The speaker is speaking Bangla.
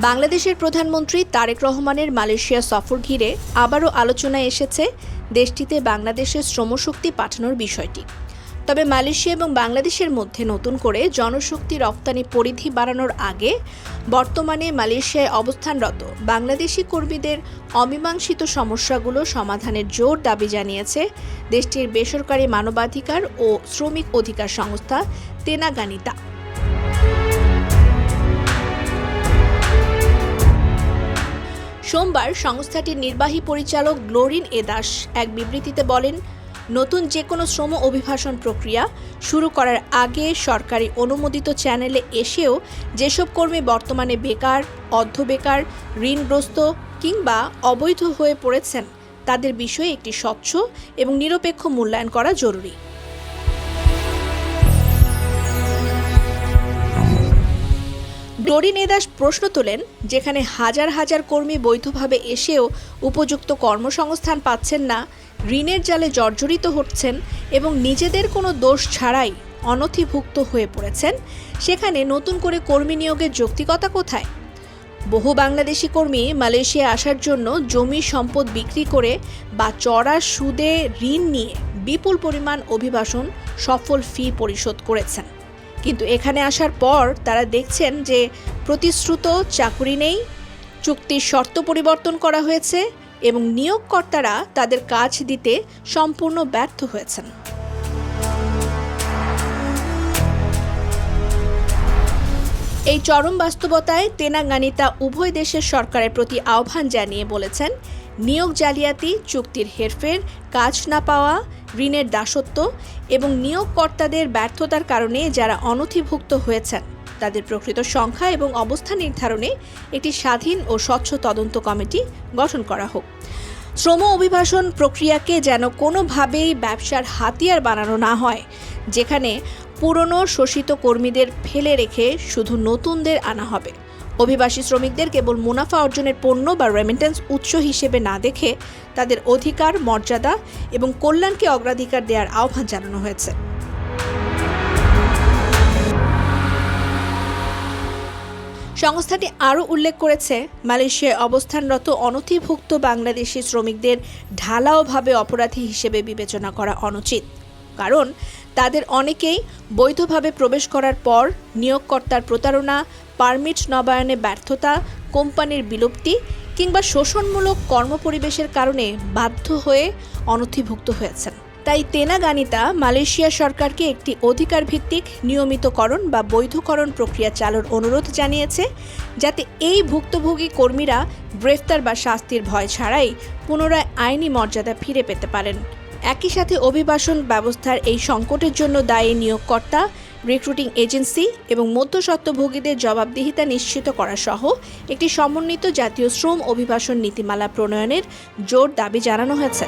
বাংলাদেশের প্রধানমন্ত্রী তারেক রহমানের মালয়েশিয়া সফর ঘিরে আবারও আলোচনায় এসেছে দেশটিতে বাংলাদেশের শ্রমশক্তি পাঠানোর বিষয়টি। তবে মালয়েশিয়া এবং বাংলাদেশের মধ্যে নতুন করে জনশক্তি রপ্তানি পরিধি বাড়ানোর আগে বর্তমানে মালয়েশিয়ায় অবস্থানরত বাংলাদেশি কর্মীদের অমীমাংসিত সমস্যাগুলো সমাধানের জোর দাবি জানিয়েছে দেশটির বেসরকারি মানবাধিকার ও শ্রমিক অধিকার সংস্থা তেনাগানিতা। সোমবার সংস্থাটির নির্বাহী পরিচালক গ্লোরিন এদাস এক বিবৃতিতে বলেন, নতুন যে কোনো শ্রম অভিবাসন প্রক্রিয়া শুরু করার আগে সরকারি অনুমোদিত চ্যানেলে এসেও যেসব কর্মী বর্তমানে বেকার, অর্ধবেকার, ঋণগ্রস্ত কিংবা অবৈধ হয়ে পড়েছেন তাদের বিষয়ে একটি স্বচ্ছ এবং নিরপেক্ষ মূল্যায়ন করা জরুরি। গ্লোরিন এদাস প্রশ্ন তোলেন, যেখানে হাজার হাজার কর্মী বৈধভাবে এসেও উপযুক্ত কর্মসংস্থান পাচ্ছেন না, ঋণের জালে জর্জরিত হচ্ছেন এবং নিজেদের কোনো দোষ ছাড়াই অনথিভুক্ত হয়ে পড়েছেন, সেখানে নতুন করে কর্মী নিয়োগের যৌক্তিকতা কোথায়? বহু বাংলাদেশি কর্মী মালয়েশিয়া আসার জন্য জমি সম্পদ বিক্রি করে বা চড়া সুদে ঋণ নিয়ে বিপুল পরিমাণ অভিবাসন সফল ফি পরিশোধ করেছেন। কিন্তু এখানে আসার পর তারা দেখছেন যে প্রতিশ্রুত চাকুরি নেই, চুক্তির শর্ত পরিবর্তন করা হয়েছে এবং নিয়োগকর্তারা তাদের কাজ দিতে সম্পূর্ণ ব্যর্থ হয়েছেন। এই চরম বাস্তবতায় তেনাগানিতা উভয় দেশের সরকারের প্রতি আহ্বান জানিয়ে বলেছেন, নিয়োগ জালিয়াতি, চুক্তির হেরফের, কাজ না পাওয়া, ঋণের দাসত্ব এবং নিয়োগকর্তাদের ব্যর্থতার কারণে যারা অনথিভুক্ত হয়েছেন তাদের প্রকৃত সংখ্যা এবং অবস্থা নির্ধারণে একটি স্বাধীন ও স্বচ্ছ তদন্ত কমিটি গঠন করা হোক। শ্রম অভিবাসন প্রক্রিয়াকে যেন কোনোভাবেই ব্যবসার হাতিয়ার বানানো না হয়, যেখানে পুরনো শোষিত কর্মীদের ফেলে রেখে শুধু নতুনদের আনা হবে। অভিবাসী শ্রমিকদের কেবল মুনাফা অর্জনের পণ্য বা রেমিটেন্স উৎস হিসেবে না দেখে তাদের অধিকার, মর্যাদা এবং কল্যাণকে অগ্রাধিকার দেওয়ার আহ্বান জানানো হয়েছে। সংস্থাটি আরও উল্লেখ করেছে, মালয়েশিয়ায় অবস্থানরত অনথিভুক্ত বাংলাদেশি শ্রমিকদের ঢালাওভাবে অপরাধী হিসেবে বিবেচনা করা অনুচিত, কারণ তাদের অনেকেই বৈধভাবে প্রবেশ করার পর নিয়োগকর্তার প্রতারণা, পারমিট নবায়নে ব্যর্থতা, কোম্পানির বিলুপ্তি কিংবা শোষণমূলক কর্মপরিবেশের কারণে বাধ্য হয়ে অনথিভুক্ত হয়েছেন। তাই তেনাগানিতা মালয়েশিয়া সরকারকে একটি অধিকারভিত্তিক নিয়মিতকরণ বা বৈধকরণ প্রক্রিয়া চালুর অনুরোধ জানিয়েছে, যাতে এই ভুক্তভোগী কর্মীরা গ্রেফতার বা শাস্তির ভয় ছাড়াই পুনরায় আইনি মর্যাদা ফিরে পেতে পারেন। একই সাথে অভিবাসন ব্যবস্থার এই সংকটের জন্য দায়ী নিয়োগকর্তা, রিক্রুটিং এজেন্সি এবং মধ্যস্বত্বভোগীদের জবাবদিহিতা নিশ্চিত করা সহ একটি সমন্বিত জাতীয় শ্রম অভিবাসন নীতিমালা প্রণয়নের জোর দাবি জানানো হয়েছে।